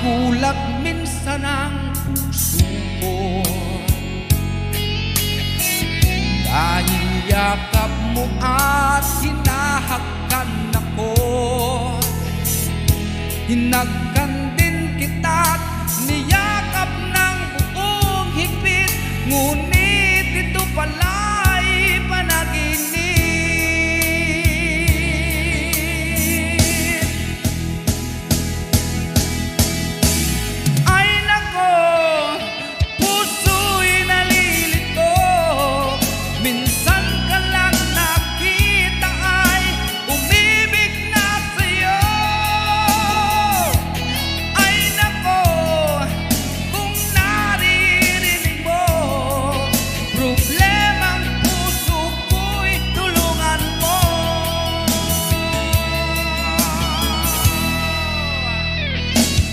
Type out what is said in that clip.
magulat minsan ang puso ko, dahil yakap mo at hinahakan ako, hinagkan